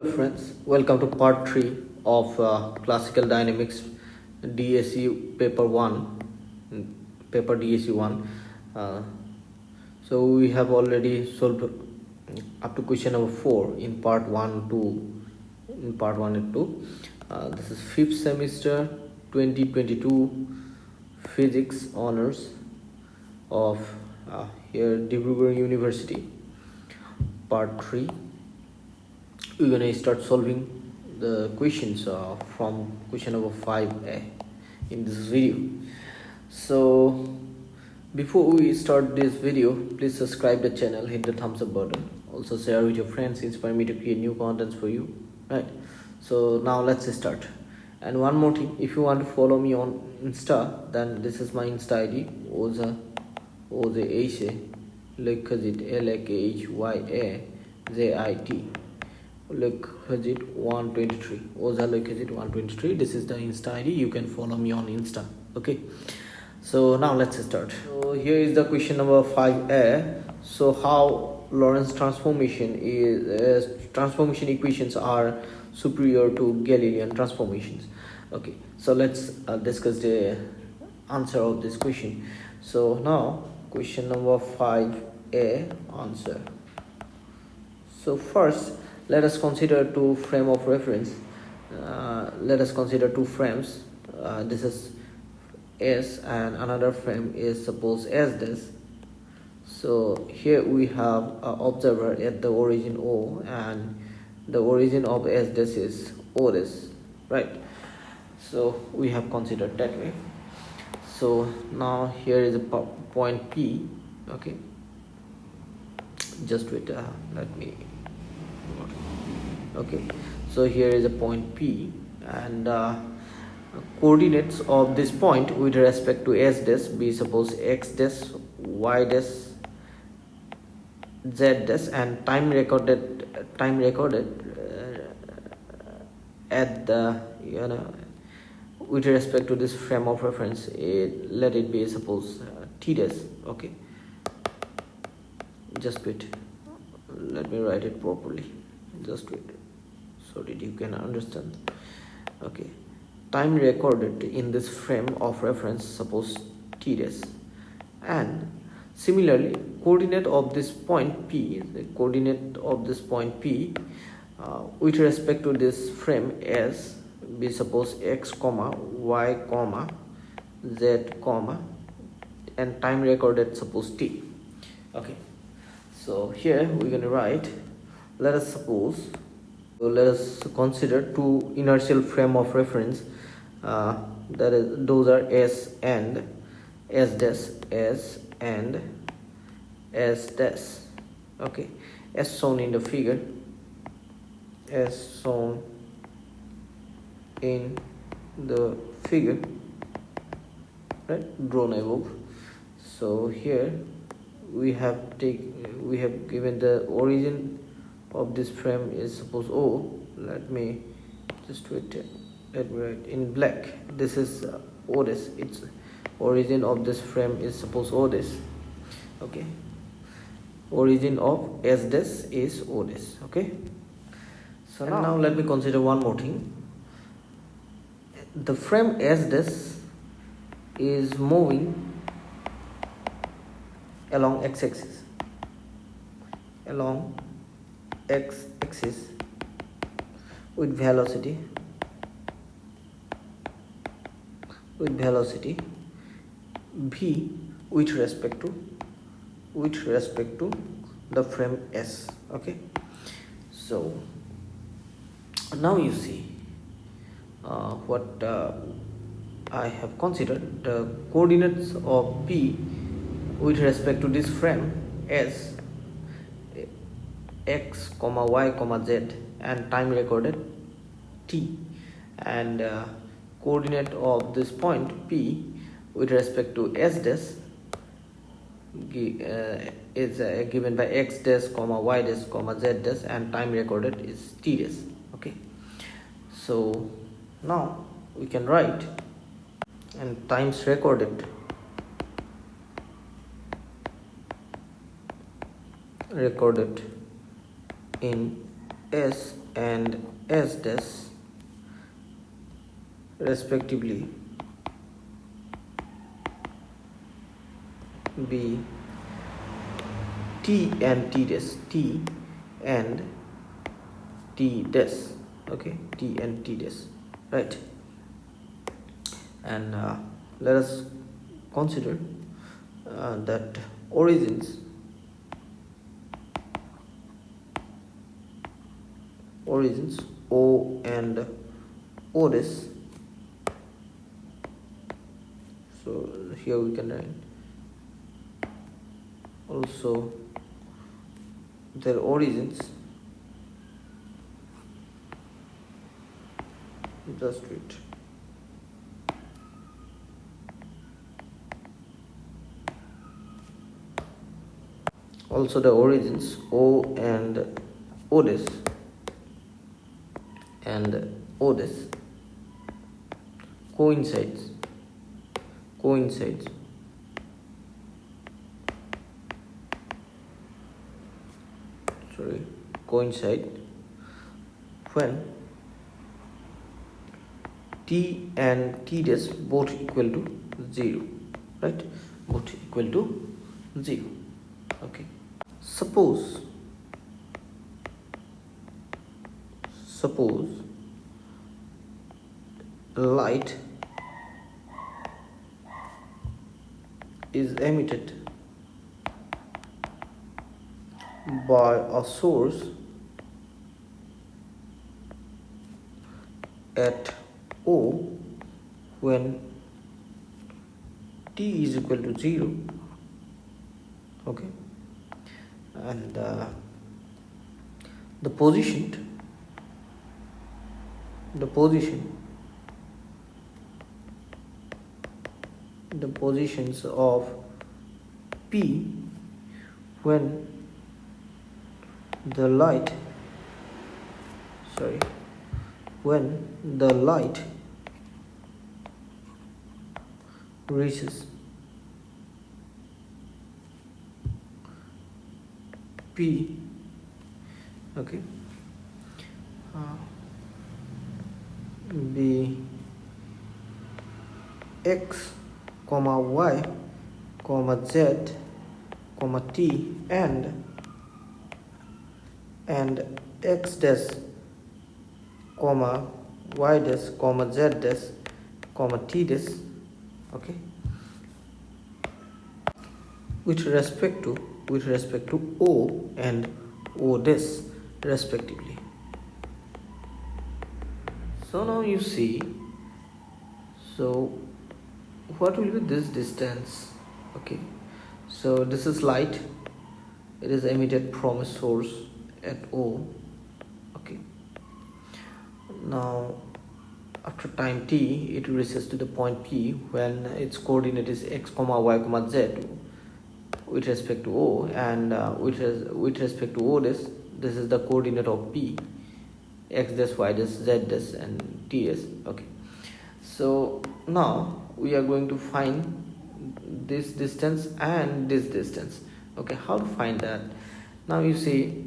Friends, welcome to part 3 of classical dynamics DSU paper 1, paper DSU 1. So we have already solved up to question number 4 in part 1 and 2. This is 5th semester 2022 physics honors of here Dibrugarh University, part 3. We're gonna start solving the questions from question number 5A in this video. So before we start this video, please subscribe the channel, hit the thumbs up button, also share with your friends, inspire me to create new contents for you, right? So now let's start. And one more thing, if you want to follow me on Insta, then this is my Insta ID, oza Lakhyajit LAKHYAJIT Lakhyajit 123, oza Lakhyajit 123. This is the Insta ID. You can follow me on Insta. Okay, so now let's start. So here is the question number 5A. So how Lorentz transformation transformation equations are superior to Galilean transformations. Okay, so let's discuss the answer of this question. So now question number 5A answer. So first, let us consider two frame of reference. Let us consider two frames. This is S and another frame is suppose S this. So here we have an observer at the origin O, and the origin of S this is O this, right? So we have considered that way. So now here is a point P. Okay, just wait, let me. Okay, so here is a point P, and coordinates of this point with respect to S dash be suppose X dash, Y dash, Z dash, and time recorded at the with respect to this frame of reference, let it be suppose T dash. Okay, just wait, let me write it properly, just wait so that you can understand. Okay, time recorded in this frame of reference suppose T dash, and similarly coordinate of this point P, the coordinate of this point P with respect to this frame S be suppose X comma Y comma Z comma, and time recorded suppose T. Okay, so here we're going to write, let us consider two inertial frame of reference, that is, those are S and S dash, S and S dash. Okay, as shown in the figure, as shown in the figure, right, drawn above. So here we have given the origin of this frame is suppose O. Let me just wait, let me write in black. This is O this, its origin of this frame is suppose O this. Okay, origin of S this is O this. Okay, so now let me consider one more thing. The frame S this is moving along x-axis, along x-axis with velocity v with respect to the frame S. Okay, so now you see what I have considered. The coordinates of P with respect to this frame S, X comma Y comma Z, and time recorded T, and coordinate of this point P with respect to S dash is given by X dash comma Y dash comma Z dash, and time recorded is T dash. Okay, so now we can write, and times recorded in S and s dash respectively be t and t dash, t and t dash, okay, t and t dash, right? And let us consider that origins o and o dash. So here we can write also their origins, just read also the origins o and o dash and o dash coincides coincide when t and t dash both equal to 0, right? Both equal to 0. Okay, suppose light is emitted by a source at O when t is equal to 0, okay, and the positions of p when the light reaches p, okay, be x comma y comma z comma t and x dash comma y dash comma z dash comma t dash, okay, with respect to o and o dash respectively. So now you see, so what will be this distance? Okay, so this is light, it is emitted from a source at O, okay. Now after time t it reaches to the point P when its coordinate is x comma y comma z with respect to O, and with respect to O this is the coordinate of P, x dash y dash z dash and t dash, okay. So now we are going to find this distance and this distance, okay. How to find that? Now you see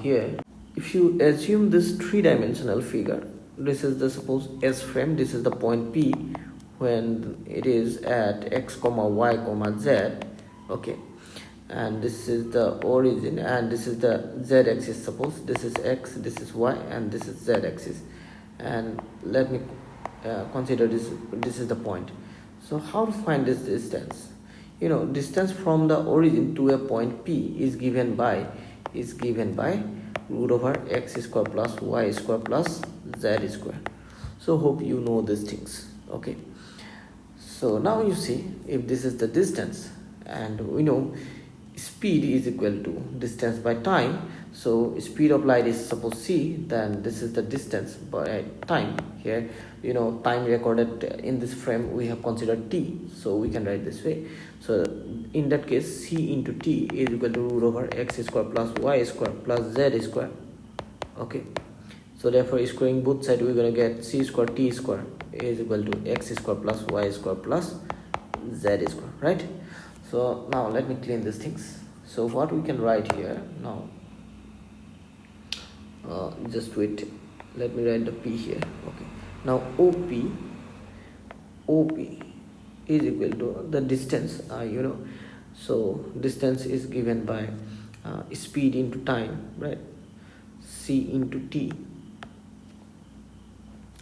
here, if you assume this three-dimensional figure, this is the suppose S frame, this is the point P when it is at x comma y comma z, okay, and this is the origin and this is the z axis, suppose this is x, this is y and this is z axis, and let me consider this is the point. So how to find this distance? You know, distance from the origin to a point P is given by root over x square plus y square plus z square. So hope you know these things, okay. So now you see, if this is the distance and we know speed is equal to distance by time, so speed of light is suppose c, then this is the distance by time. Here, you know, time recorded in this frame we have considered t, so we can write this way. So in that case, c into t is equal to root over x square plus y square plus z square, okay. So therefore, squaring both sides, we're going to get c square t square is equal to x square plus y square plus z square, right? So now let me clean these things. So what we can write here now, just wait, let me write the p here. Okay, now op is equal to the distance, so distance is given by speed into time, right? C into t.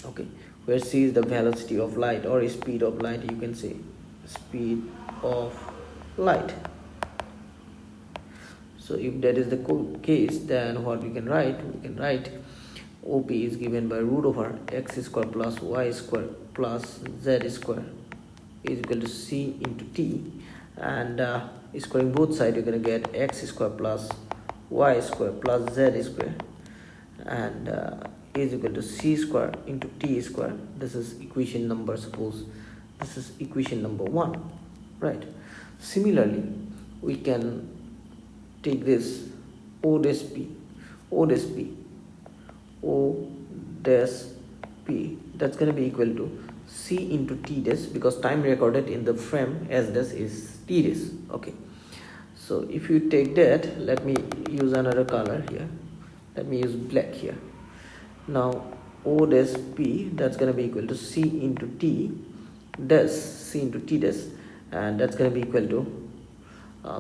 Okay, where c is the velocity of light or speed of light, you can say speed of light. So if that is the case, then what we can write op is given by root over x square plus y square plus z square is equal to c into t, and squaring both sides, you're going to get x square plus y square plus z square, and is equal to c square into t square. This is equation number, suppose this is equation number 1, right? Similarly, we can take this o dash p, that's going to be equal to c into t dash, because time recorded in the frame as this is t dash. Okay, so if you take that, let me use another color here, let me use black here. Now o dash p, that's going to be equal to c into t dash, and that's going to be equal to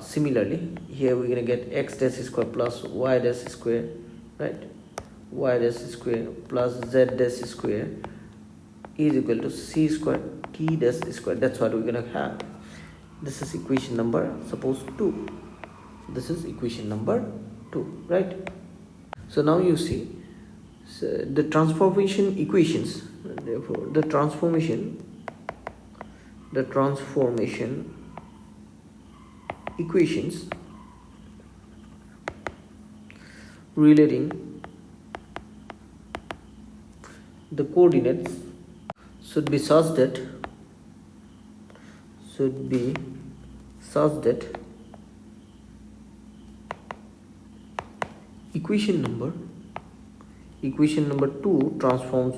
similarly here we're going to get x dash square plus y dash square, right? Y dash square plus z dash square is equal to c square t dash square. That's what we're going to have. This is equation number, suppose 2. This is equation number 2, right? So now you see, so the transformation equations, therefore the transformation equations relating the coordinates should be such that equation number 2 transform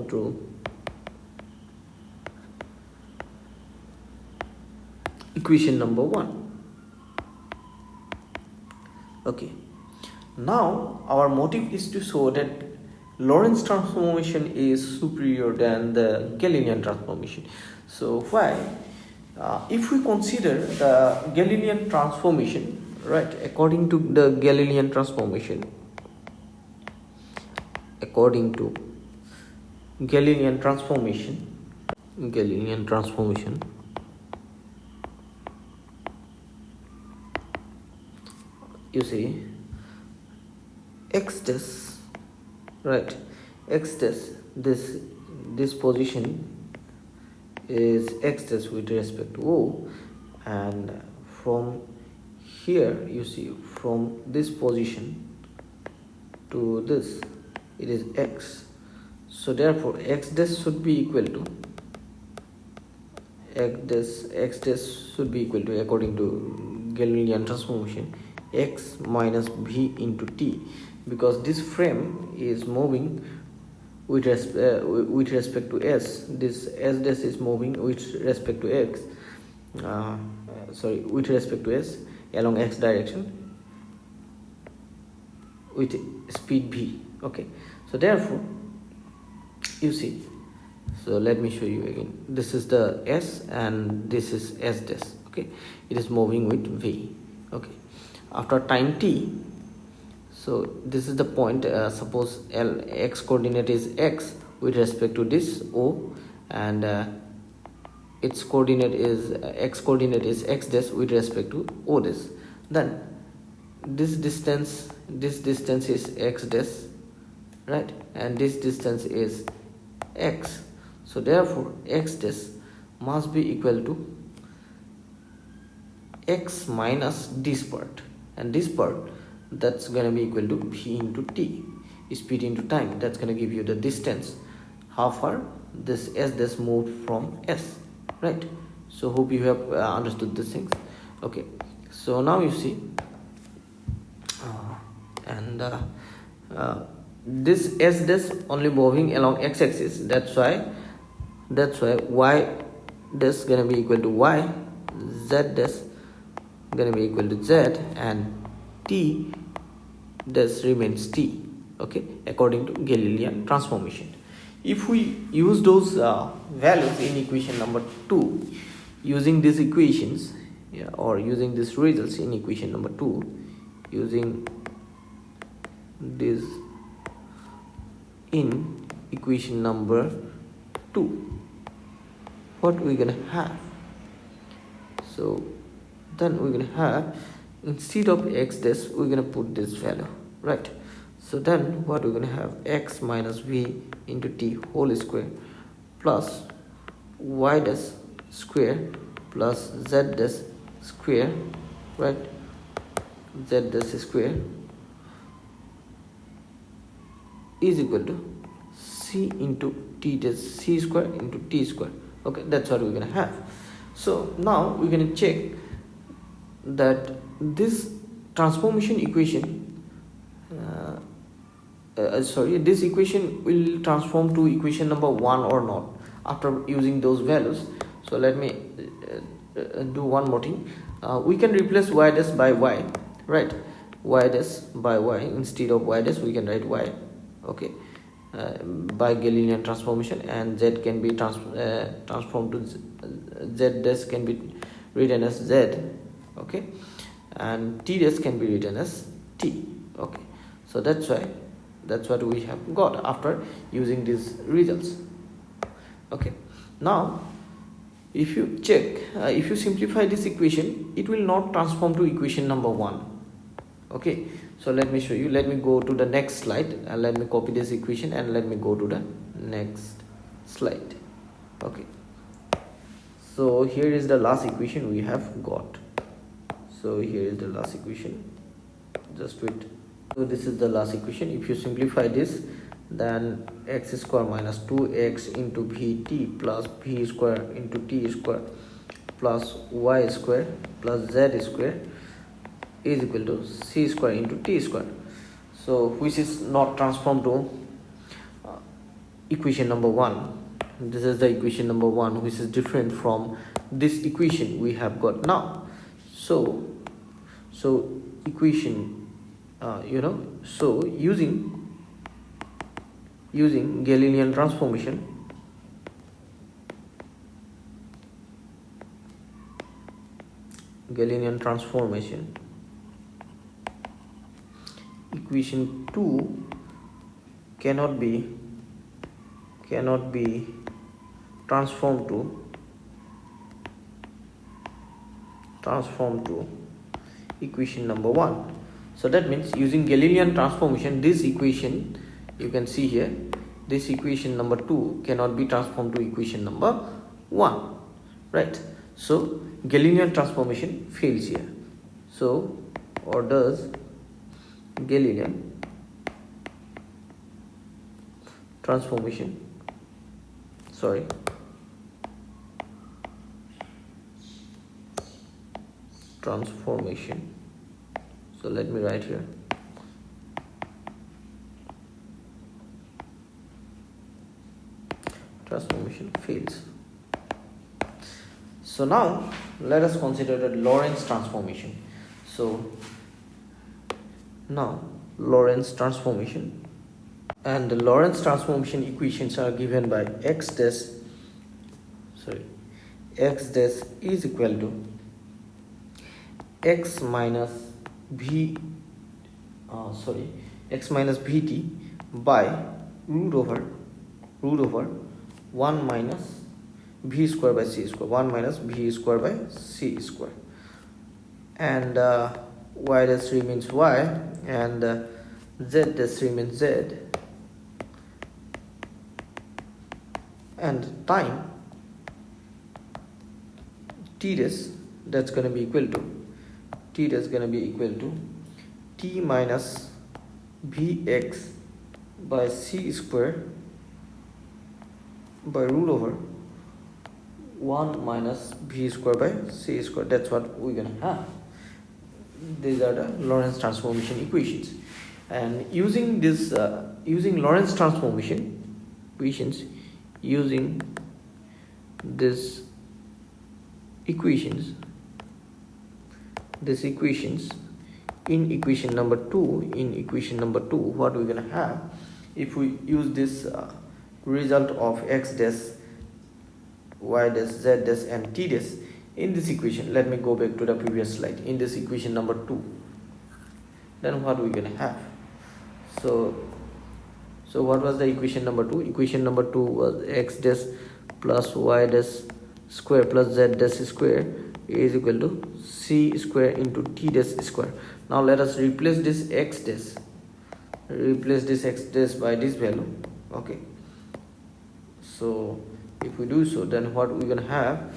to equation number 1. Okay, now our motive is to show that Lorentz transformation is superior than the Galilean transformation. So why? If we consider the Galilean transformation, right, according to Galilean transformation, you see x dash, right, x dash, this position is x dash with respect to O, and from here you see from this position to this it is x, so therefore x dash should be equal to according to Galilean transformation x minus v into t, because this frame is moving with respect to s. This s dash is moving with respect to x, with respect to s along x direction with speed v. Okay, so therefore you see, so let me show you again, this is the s and this is s dash. Okay, it is moving with v. Okay, after time t, so this is the point, suppose x coordinate is x with respect to this O, and its coordinate is x dash with respect to O dash, then this distance is x dash, right, and this distance is x, so therefore x dash must be equal to x minus this part, and this part, that's going to be equal to v into t, speed into time. That's going to give you the distance, how far this s dash moved from s, right? So hope you have understood these things. Okay, so now you see, this s dash only moving along x-axis, that's why y dash gonna be equal to y, z dash gonna be equal to z, and t this remains t, okay, according to Galilean transformation. If we use those values in equation number 2, using these equations, or using these results in equation number 2, using this in equation number 2, what we're gonna have? So then we're gonna have, instead of x dash, we're gonna put this value, right? So then what we're gonna have, x minus v into t whole square plus y dash square plus z dash square, right? Z dash square is equal to c into t dash c square into t square. Okay, that's what we're gonna have. So now we're gonna check that this transformation equation, this equation will transform to equation number 1 or not after using those values. So let me do one more thing. We can replace y dash by y, right? Y dash by y, instead of y dash we can write y, okay, by Galilean transformation, and z can be transformed to z dash can be written as z, okay, and t dash can be written as t, okay. So that's what we have got after using these results, okay. Now if you check, if you simplify this equation, it will not transform to equation number 1, okay. So let me show you. Let me go to the next slide, and let me copy this equation, and let me go to the next slide, okay. So here is the last equation we have got. So here is the last equation, just wait. So this is the last equation. If you simplify this, then x square minus 2x into vt plus v square into t square plus y square plus z square is equal to c square into t square. So which is not transformed to equation number 1. This is the equation number 1, which is different from this equation we have got now. So equation, so using Galilean transformation, equation 2 cannot be transformed to equation number 1. So that means using Galilean transformation, this equation you can see here, this equation number 2 cannot be transformed to equation number 1, right? So Galilean transformation fails here. So, or does Galilean transformation, so let me write here, transformation fails. So now let us consider the Lorentz transformation. So now Lorentz transformation, and the Lorentz transformation equations are given by x dash is equal to x minus vt by root over 1 minus v square by c square, 1 minus v square by c square, and y dash remains y, and z dash remains z, and time t dash, that's going to be equal to t minus vx by c square by root over 1 minus v square by c square. That's what we're gonna have. These are the Lorentz transformation equations, and using this using Lorentz transformation equations, using this equations in equation number 2, what we're gonna have if we use this result of x dash, y dash, z dash and t dash in this equation. Let me go back to the previous slide. In this equation number 2, then what we're gonna have? So what was the equation number 2? Equation number 2 was x dash plus y dash square plus z dash square is equal to c square into t dash square. Now let us replace this x dash by this value. Okay, so if we do so, then what we're gonna have?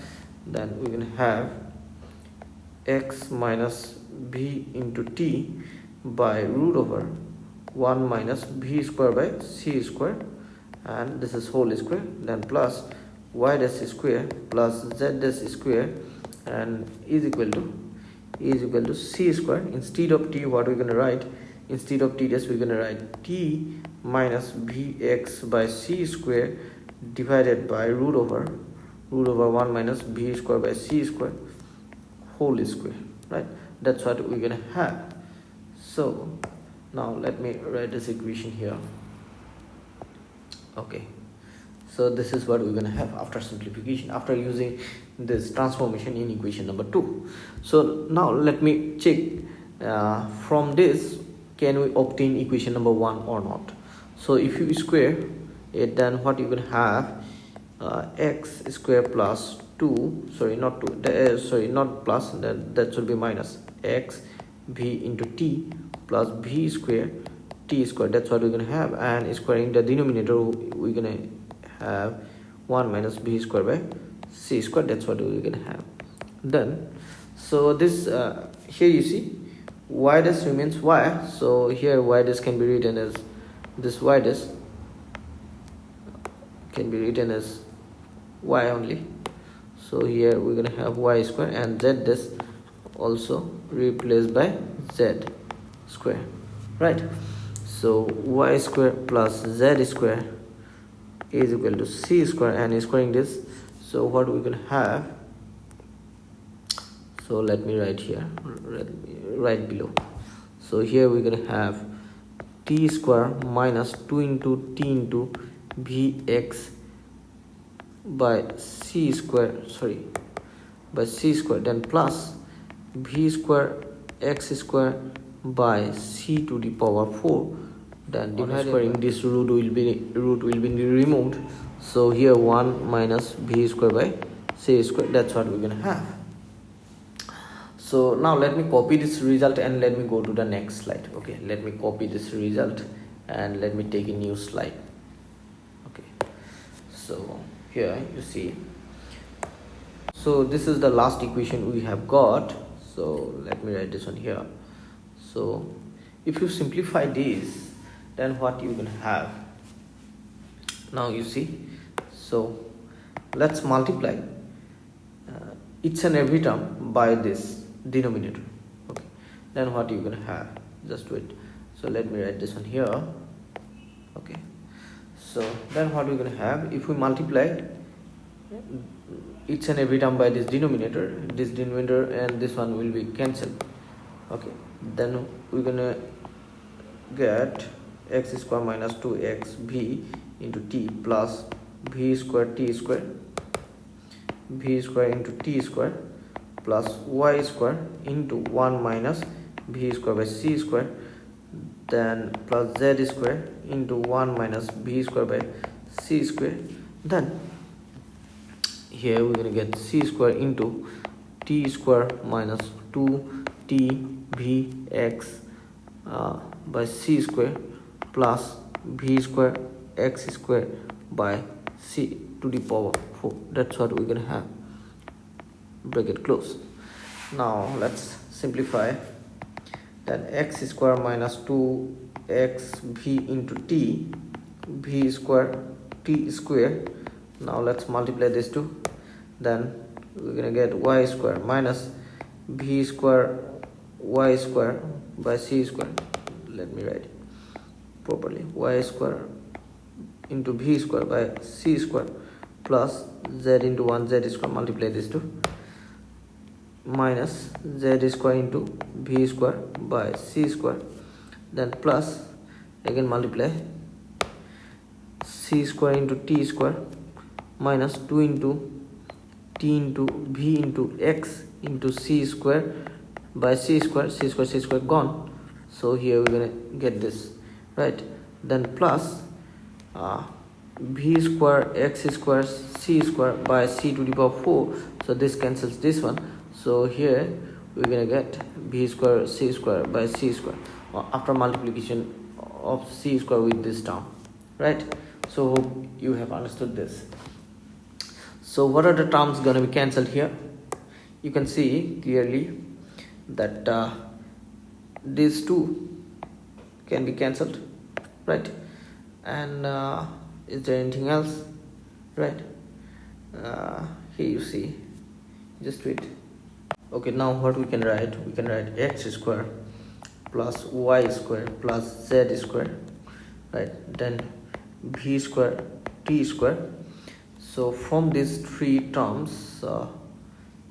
Then we're gonna have x minus b into t by root over 1 minus b square by c square, and this is whole square, then plus y dash square plus z dash square, and is equal to c square. Instead of t, what we're gonna write? Instead of t dash, we're gonna write t minus bx by c square divided by root over 1 minus b square by c square whole square, right? That's what we're gonna have. So now let me write this equation here. Okay, so this is what we're gonna have after simplification, after using this transformation in equation number 2. So now let me check from this, can we obtain equation number 1 or not? So if you square it, then what you can have, x square plus 2, sorry not 2, not plus, that should be minus x b into t plus b square t square. That's what we're gonna have, and squaring the denominator, we're gonna have 1 minus b square by c square. That's what we're gonna have. Then so this here you see y dash remains y, so here y dash can be written as this, y dash can be written as y only. So here we're gonna have y square, and z dash also replaced by z square, right? So y square plus z square is equal to c square, and squaring this, so what we're gonna have? So let me write here, right below. So here we're gonna have t square minus 2 into t into bx by c square, then plus b square x square by c to the power 4. Then squaring this root will be removed, so here 1 minus b square by c square. That's what we're gonna have. So now let me copy this result and let me go to the next slide. Okay, let me copy this result and let me take a new slide. Okay, so here you see, so this is the last equation we have got. So let me write this one here. So if you simplify this, then what you can have? Now you see, so let's multiply each and every term by this denominator. Okay, then what you gonna have? Just wait. So let me write this one here. Okay, so then what we're gonna have, if we multiply each and every term by this denominator and this one will be cancelled. Okay, then we're gonna get x square minus 2xb into t plus b square t square, b square into t square plus y square into 1 minus b square by c square, then plus z square into 1 minus b square by c square. Then here we're gonna get c square into t square minus 2tbx by c square plus b square x square by c to the power 4. That's what we're gonna have. Bracket close. Now let's simplify. Then x square minus 2xb into t, b square t square. Now let's multiply this two. Then we're gonna get y square minus b square y square by c square. Let me write it properly. Y square into b square by c square plus z into 1 z square. Multiply this two. minus z square into v square by c square, then plus again multiply c square into t square minus 2 into t into v into x into c square by c square, c square gone, so here we're gonna get this, right? Then plus v square x square c square by c to the power 4, so this cancels this one, so here we're gonna get v square c square by c square after multiplication of c square with this term, right? So hope you have understood this. So what are the terms gonna be cancelled here? You can see clearly that these two can be cancelled, right? And is there anything else, right? Here you see, just wait. Okay, now what we can write x square plus y square plus z square, right? Then v square t square. So from these three terms,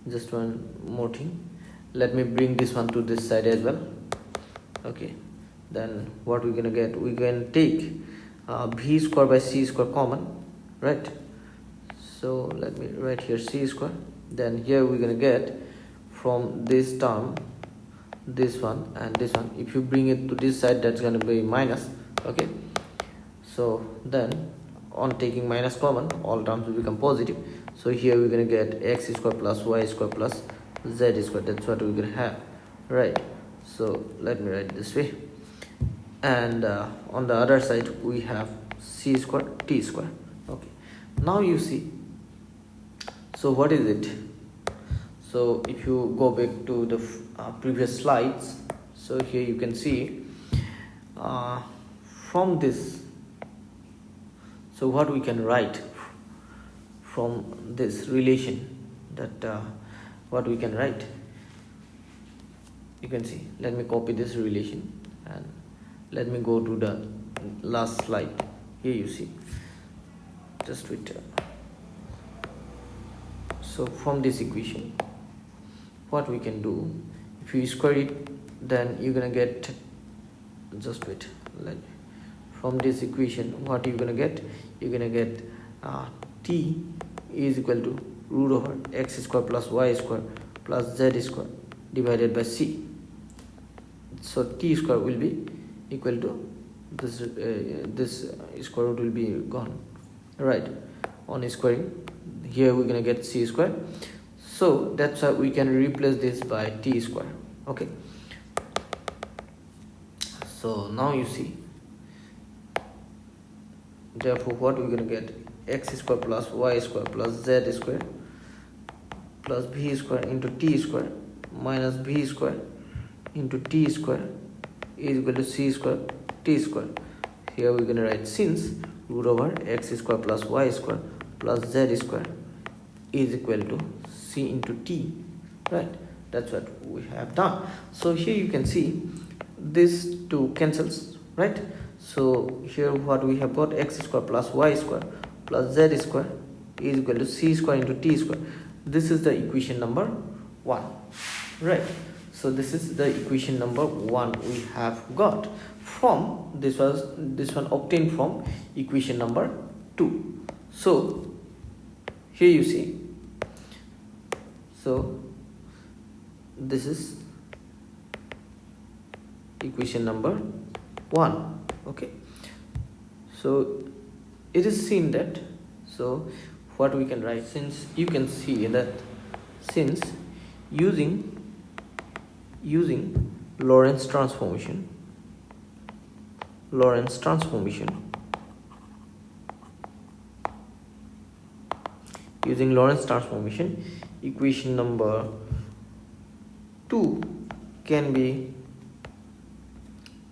just one more thing, let me bring this one to this side as well. Okay, then what we're gonna get, we can take v square by c square common, right? So let me write here c square, then here we're gonna get from this term this one and this one, if you bring it to this side, that's gonna be minus. Okay, so then on taking minus common, all terms will become positive, so here we're gonna get x square plus y square plus z square, that's what we're gonna have, right? So let me write this way, and on the other side we have c square t square. Okay, now you see, so what is it? So if you go back to the previous slides, so here you can see from this, so what we can write from this relation, that what we can write, you can see, let me copy this relation and let me go to the last slide. Here you see, just wait. So from this equation, what we can do, if you square it, then you're gonna get, just wait, from this equation what you're gonna get, you're gonna get t is equal to root over x square plus y square plus z square divided by c. So t square will be equal to this, this square root will be gone, right? On squaring, here we're gonna get c square, so that's why we can replace this by t square. Okay, so now you see, therefore what we're gonna get, x square plus y square plus z square plus v square into t square minus v square into t square is equal to c square t square. Here we're gonna write, since root over x square plus y square plus z square is equal to c into t, right? That's what we have done. So here you can see this two cancels, right? So here what we have got, x square plus y square plus z square is equal to c square into t square. This is the equation number 1, right? So this is the equation number 1 we have got from this one obtained from equation number 2. So here you see, so this is equation number 1. Okay, so it is seen that, so what we can write, since you can see that since using Lorentz transformation, using Lorentz transformation, equation number 2 can be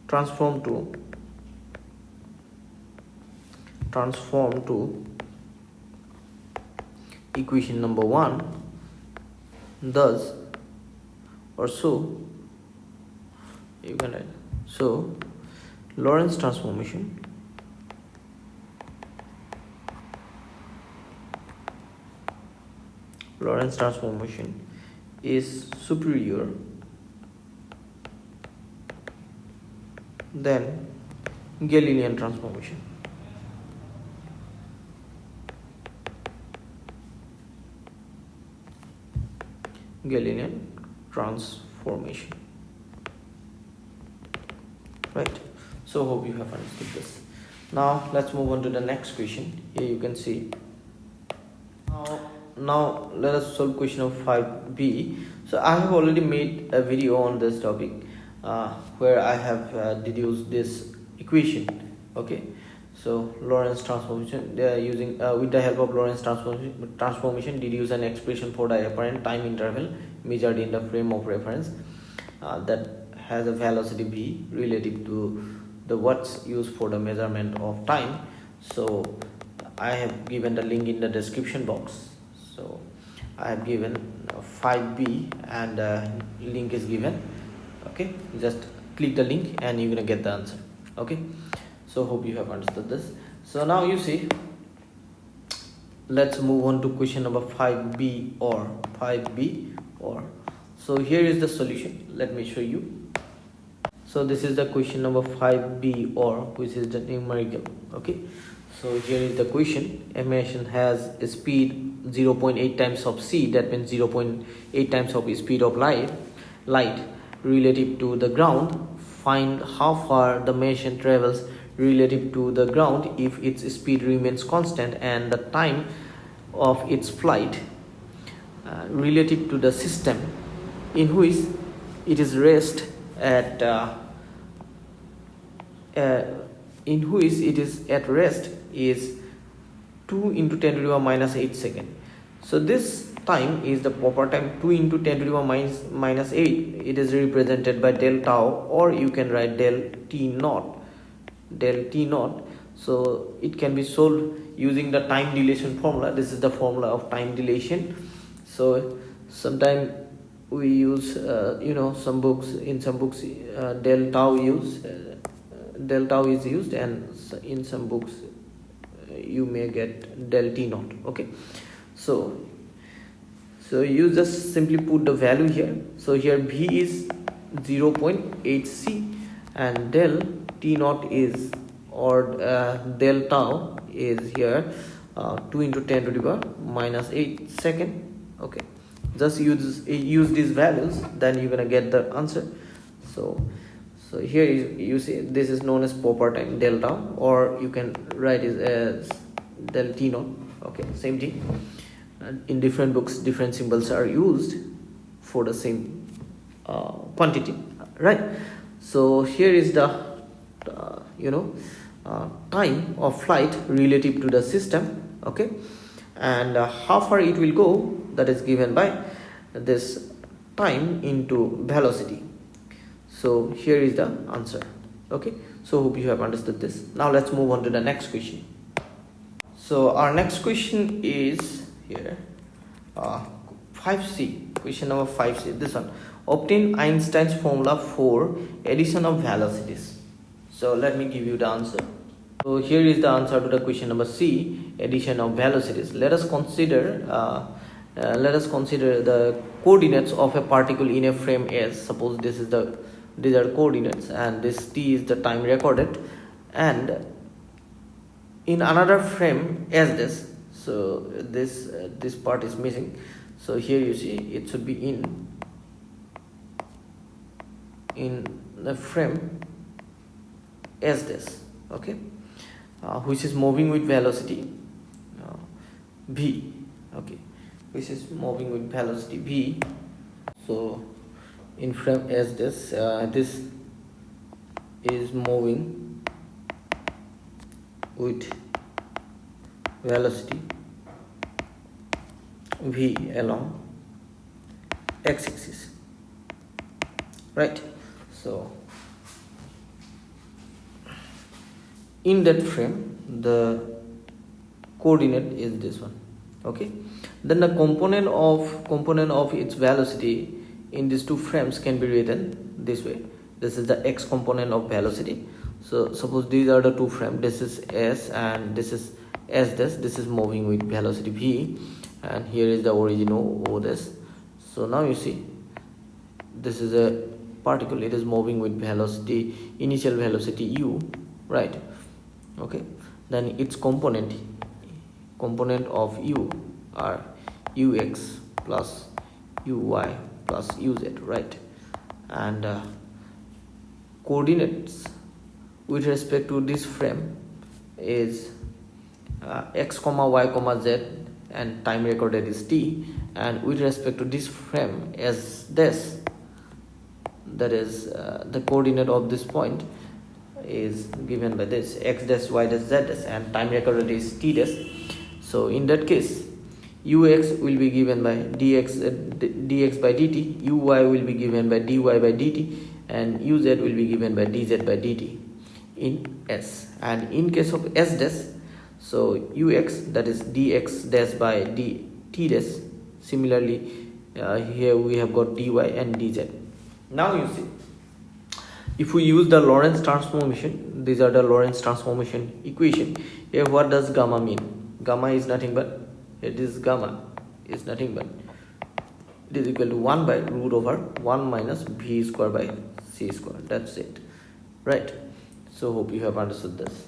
transformed to equation number 1, thus, or so you can write, so Lorentz transformation is superior than Galilean transformation. Galilean transformation. Right. So hope you have understood this. Now let's move on to the next question. Here you can see. Now let us solve question of 5b. So I have already made a video on this topic where I have deduced this equation. Okay. So Lorentz transformation, they are using with the help of Lorentz transformation deduce an expression for the apparent time interval measured in the frame of reference that has a velocity v relative to the watts used for the measurement of time. So I have given the link in the description box. So I have given 5b and link is given. Okay, just click the link and you're gonna get the answer. Okay, so hope you have understood this. So now you see, let's move on to question number 5b or 5b or. So here is the solution. Let me show you. So this is the question number 5b or, which is the numerical. Okay, so here is the question. A machine has a speed 0.8 times of c, that means 0.8 times of speed of light relative to the ground. Find how far the machine travels relative to the ground if its speed remains constant and the time of its flight relative to the system in which it is rest at is 2 into 10 to the power minus 8 seconds. So this time is the proper time, 2 into 10 to the power minus 8. It is represented by del tau, or you can write del t naught. So it can be solved using the time dilation formula. This is the formula of time dilation. So sometimes we use in some books del tau is used, and in some books you may get del t naught. Okay, so you just simply put the value here. So here v is 0.8 c and del t naught is, or del tau is here 2 into 10 to the power minus 8 second. Okay, just use these values, then you're gonna get the answer. So here you see this is known as proper time, del tau, or you can write it as del t naught. Okay, same thing. In different books different symbols are used for the same quantity, right? So here is the time of flight relative to the system. Okay, and how far it will go, that is given by this time into velocity. So here is the answer. Okay, so hope you have understood this. Now let's move on to the next question. So our next question is here 5c, question number 5c, this one. Obtain Einstein's formula for addition of velocities. So let me give you the answer. So here is the answer to the question number C, addition of velocities. Let us consider the coordinates of a particle in a frame S. Suppose these are coordinates, and this t is the time recorded, and in another frame as this. So this part is missing. So here you see it should be in the frame as this. Okay, which is moving with velocity v. Okay, which is moving with velocity v. So in frame as this, this is moving with velocity v along x-axis, right? So in that frame the coordinate is this one. Okay, then the component of its velocity in these two frames can be written this way. This is the x component of velocity. So suppose these are the two frames, this is s and this is s. This is moving with velocity v, and here is the origin o this. So now you see, this is a particle, it is moving with velocity, initial velocity u, right? Okay, then its component of u are ux plus uy plus uz, right? And coordinates with respect to this frame is x comma y comma z, and time recorded is t, and with respect to this frame as this, that is the coordinate of this point is given by this x dash y dash z dash, and time recorded is t dash. So in that case, ux will be given by dx by dt, uy will be given by dy by dt, and uz will be given by dz by dt in S. And in case of S dash, so ux, that is dx dash by dt dash. Similarly, here we have got dy and dz. Now you see, if we use the Lorentz transformation, these are the Lorentz transformation equation. Here what does gamma mean? Gamma is nothing but, it is equal to 1 by root over 1 minus v square by c square. That's it, right? So hope you have understood this.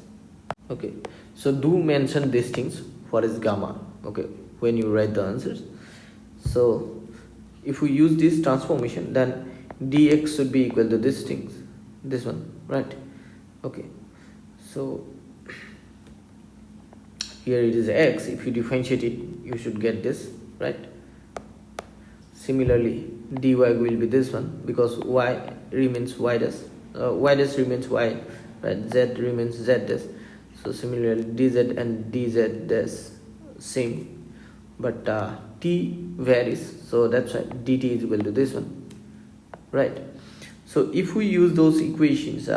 Okay, so do mention these things. What is gamma? Okay, when you write the answers. So if we use this transformation, then dx should be equal to these things, this one, right? Okay, so here it is x. If you differentiate it, you should get this, right? Similarly, dy will be this one, because y remains y dash, y dash remains y, right? Z remains z dash. So similarly, dz and dz dash same, but t varies, so that's why dt is equal to this one, right? So if we use those equations,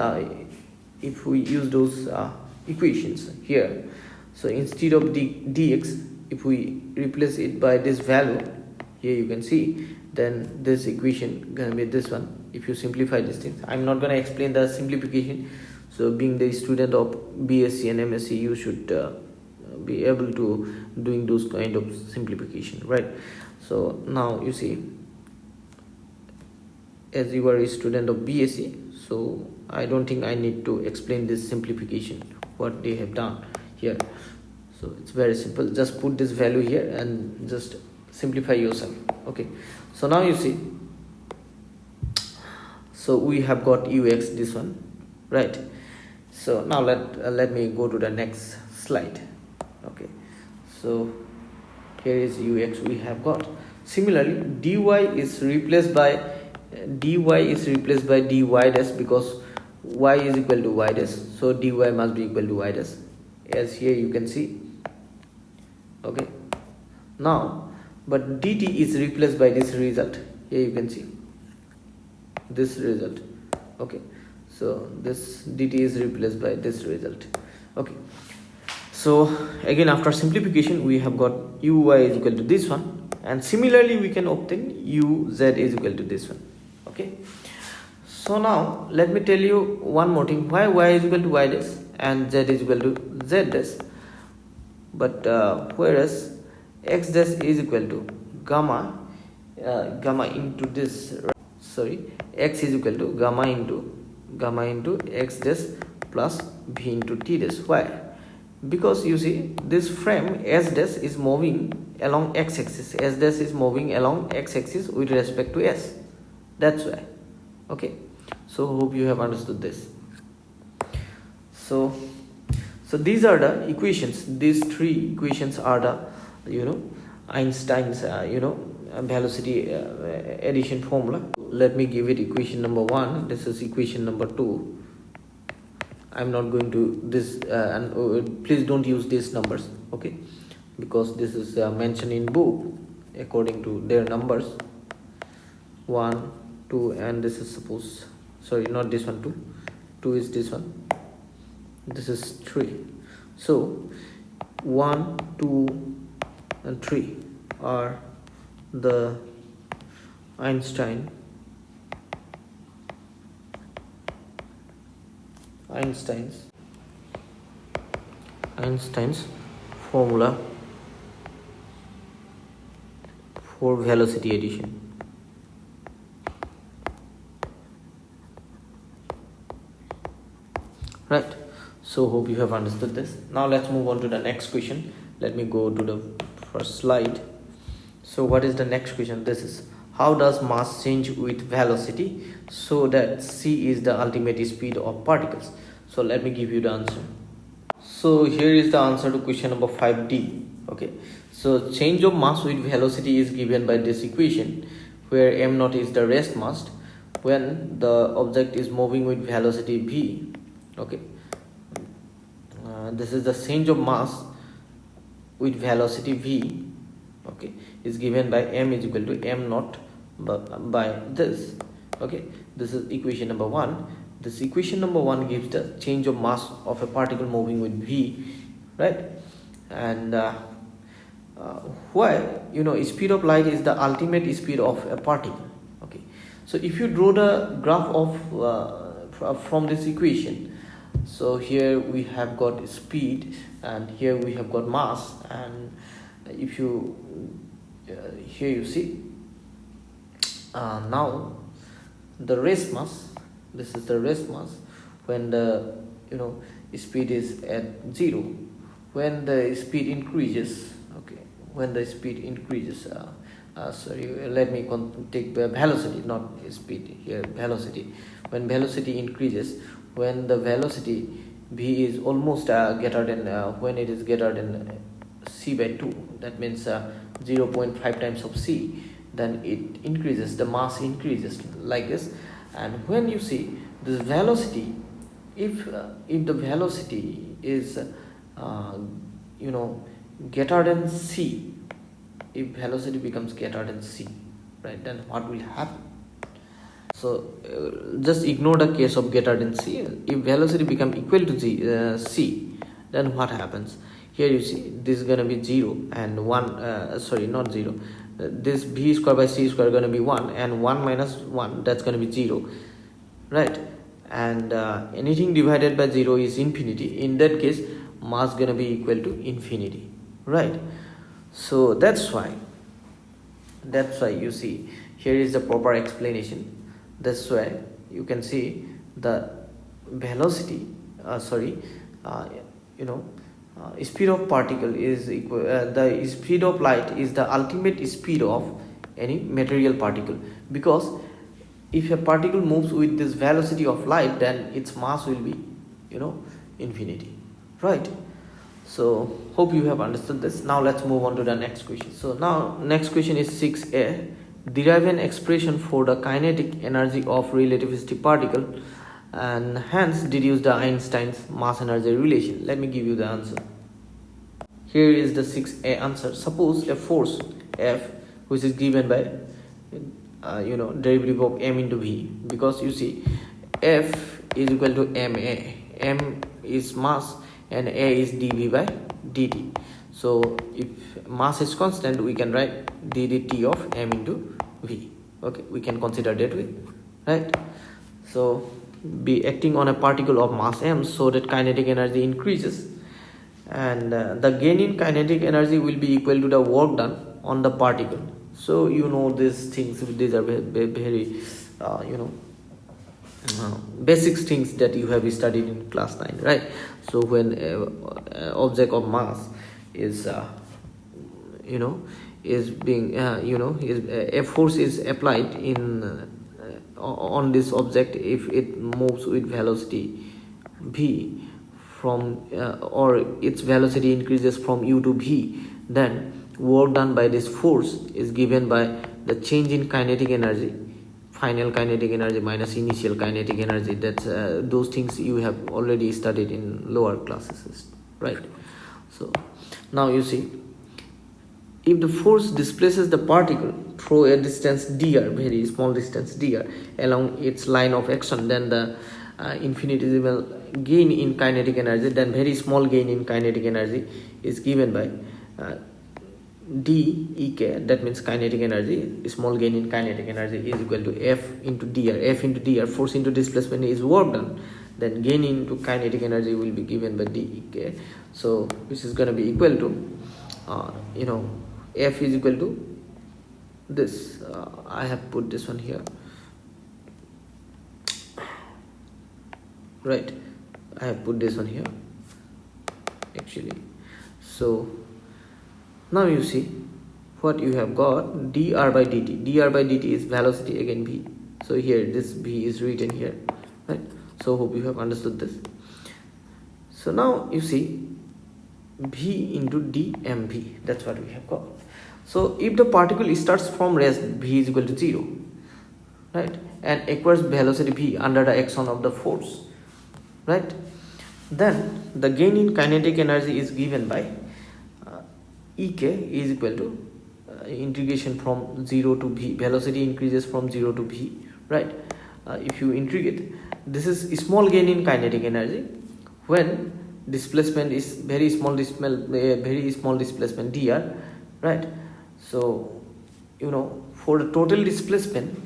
equations here, so instead of dx, if we replace it by this value, here you can see, then this equation gonna be this one. If you simplify these things, I'm not gonna explain the simplification. So being the student of BSc and MSc, you should be able to doing those kind of simplification, right? So now you see, as you are a student of BSc, so I don't think I need to explain this simplification, what they have done here. So it's very simple, just put this value here and just simplify yourself. Okay, so now you see, so we have got ux, this one, right? So now let me go to the next slide. Okay, so here is ux we have got. Similarly, dy is replaced by dy dash, because y is equal to y dash, so dy must be equal to y dash, as here you can see. Okay, now but dt is replaced by this result, here you can see this result. Okay, so this dt is replaced by this result. Okay, so again, after simplification, we have got uy is equal to this one, and similarly we can obtain uz is equal to this one. Okay, so now let me tell you one more thing, why y is equal to y dash and z is equal to z dash, but whereas x dash is equal to gamma into this, sorry, x is equal to gamma into x dash plus v into t dash. Why? Because you see, this frame s dash is moving along x-axis, s dash is moving along x-axis with respect to s, that's why. Okay, so hope you have understood this. So these are the equations, these three equations are the Einstein's velocity addition formula. Let me give it equation number 1, this is equation number 2. I'm not going to this and please don't use these numbers, okay, because this is mentioned in book according to their numbers, 1 2, and this is suppose, sorry, not this one, 2 is this one, this is 3. So 1 2 and 3 are the Einstein's formula for velocity addition. So hope you have understood this. Now let's move on to the next question. Let me go to the first slide. So what is the next question? This is, how does mass change with velocity so that c is the ultimate speed of particles? So let me give you the answer. So here is the answer to question number 5D. Okay, so change of mass with velocity is given by this equation, where m naught is the rest mass when the object is moving with velocity v. Okay, this is the change of mass with velocity v. Okay, is given by m is equal to m naught by this. Okay, this is equation number 1. This equation number 1 gives the change of mass of a particle moving with v, right? And why, speed of light is the ultimate speed of a particle. Okay, so if you draw the graph of from this equation, so here we have got speed and here we have got mass, and if you here you see now the rest mass, this is the rest mass when the speed is at 0. When the speed increases, okay, when the speed increases, sorry, let me take the velocity, not speed here, velocity. When velocity increases, when the velocity v is almost greater than when it is greater than c by 2, that means 0.5 times of c, then it increases, the mass increases like this. And when you see this velocity, if the velocity is greater than c, if velocity becomes greater than c, right, then what will happen? So just ignore the case of greater than c. If velocity become equal to c, then what happens? Here you see this is gonna be 0 and 1, sorry, not 0, this v square by c square gonna be 1, and 1 minus 1, that's gonna be 0, right? And anything divided by 0 is infinity. In that case, mass gonna be equal to infinity, right? So that's why you see here is the proper explanation. That's why you can see the velocity, speed of particle is equal, the speed of light is the ultimate speed of any material particle, because if a particle moves with this velocity of light, then its mass will be infinity, right? So hope you have understood this. Now let's move on to the next question. So now next question is 6a. Derive an expression for the kinetic energy of relativistic particle and hence deduce the Einstein's mass energy relation. Let me give you the answer. Here is the 6a answer. Suppose a force F, which is given by derivative of m into v, because you see F is equal to ma. M is mass and a is dv by dt. So if mass is constant, we can write ddt of m into v. Okay, we can consider that way, right? So be acting on a particle of mass m, so that kinetic energy increases, and the gain in kinetic energy will be equal to the work done on the particle. So these things, these are very basic things that you have studied in class 9, right? So when object of mass is is being a force is applied in on this object, if it moves with velocity v from or its velocity increases from u to v, then work done by this force is given by the change in kinetic energy, final kinetic energy minus initial kinetic energy. That's those things you have already studied in lower classes, right? So now you see, if the force displaces the particle through a distance dr, very small distance dr, along its line of action, then the infinitesimal gain in kinetic energy, then very small gain in kinetic energy is given by dek, that means kinetic energy, small gain in kinetic energy is equal to f into dr. F into dr, force into displacement, is work done, then gain into kinetic energy will be given by dek. So which is going to be equal to f is equal to this, I have put this one here, right? I have put this one here. actually. So now you see what you have got, dr by dt. Dr by dt is velocity, again v. So here this v is written here, right? So hope you have understood this. So now you see v into dmv, that's what we have got. So if the particle starts from rest, v is equal to 0, right, and acquires velocity v under the action of the force, right, then the gain in kinetic energy is given by ek is equal to integration from 0 to v. Velocity increases from 0 to v, right? If you integrate, this is small gain in kinetic energy when displacement is very small displacement dr, right? So you know, for the total displacement,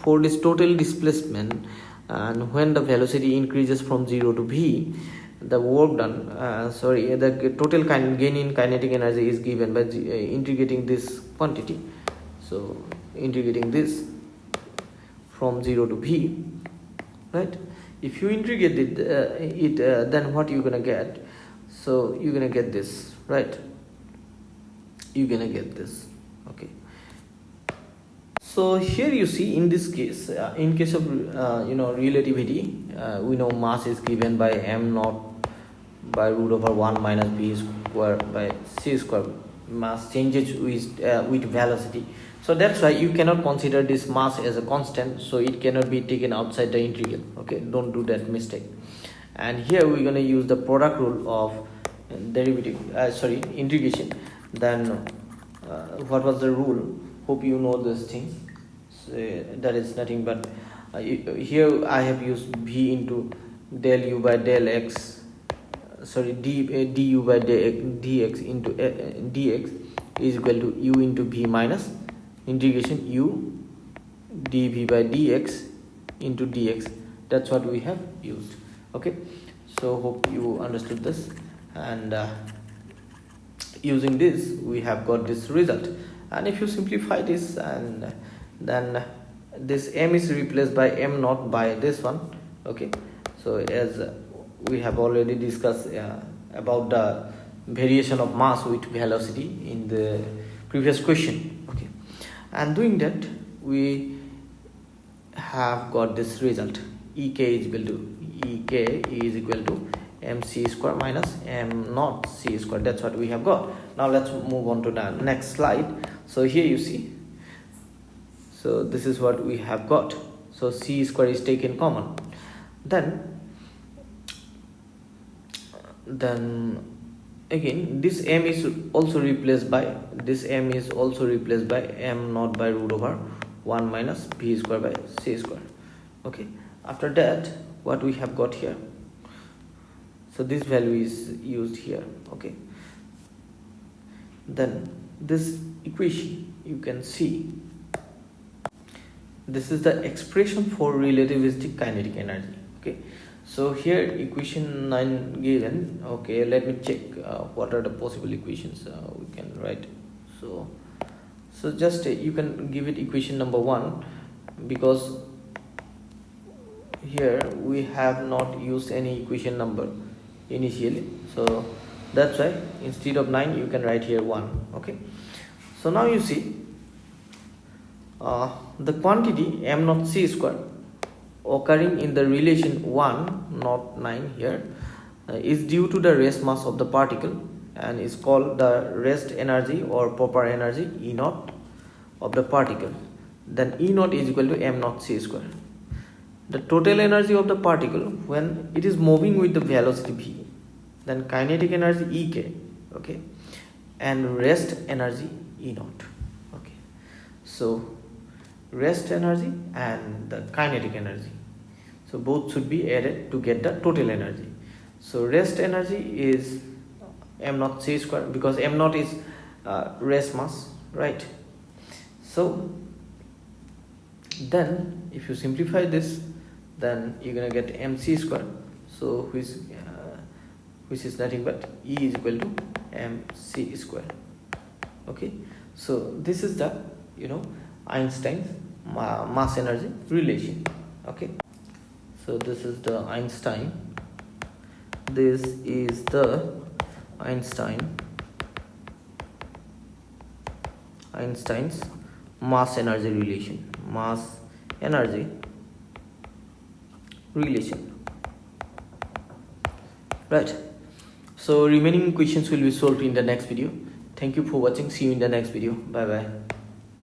for this total displacement, and when the velocity increases from 0 to v, the work done, the total gain in kinetic energy is given by integrating this quantity. So integrating this from 0 to v, right? If you integrate it, then what you're gonna get? So you're gonna get this, right? You're gonna get this, okay? So here you see, in this case, in case of relativity, we know mass is given by m naught by root over 1 minus v square by c square. Mass changes with velocity, so that's why you cannot consider this mass as a constant, so it cannot be taken outside the integral, okay? Don't do that mistake. And here we're going to use the product rule of integration. Then what was the rule? Hope you know this thing. So, that is nothing but here I have used v into del u by del x, du by dx into dx is equal to u into v minus integration u dv by dx into dx. That's what we have used, okay? So hope you understood this, and using this we have got this result. And if you simplify this, and then this m is replaced by m naught by this one, okay? So as we have already discussed about the variation of mass with velocity in the previous question, okay? And doing that, we have got this result. ek is equal to mc square minus m naught c square. That's what we have got. Now let's move on to the next slide. So here you see, so this is what we have got. So c square is taken common, then again this m is also replaced by m naught by root over 1 minus v square by c square, okay? After that, what we have got here, so this value is used here, okay? Then this equation, you can see this is the expression for relativistic kinetic energy, okay? So here equation 9 given, okay? Let me check what are the possible equations we can write. So just you can give it equation number 1, because here we have not used any equation number initially, so that's why instead of 9 you can write here 1, okay? So now you see the quantity m naught c square occurring in the relation 1 not 9 here is due to the rest mass of the particle, and is called the rest energy or proper energy E naught of the particle. Then E naught is equal to m naught c square, the total energy of the particle when it is moving with the velocity v. Then kinetic energy ek, okay, and rest energy E naught, okay? So rest energy and the kinetic energy, so both should be added to get the total energy. So rest energy is m naught c square, because m naught is rest mass, right? So then if you simplify this, then you're gonna get mc square, so which is nothing but E is equal to mc square, okay? So this is the Einstein's mass energy relation, okay? So this is the Einstein. This is the Einstein's mass energy relation. Right. So remaining questions will be solved in the next video. Thank you for watching. See you in the next video. Bye bye.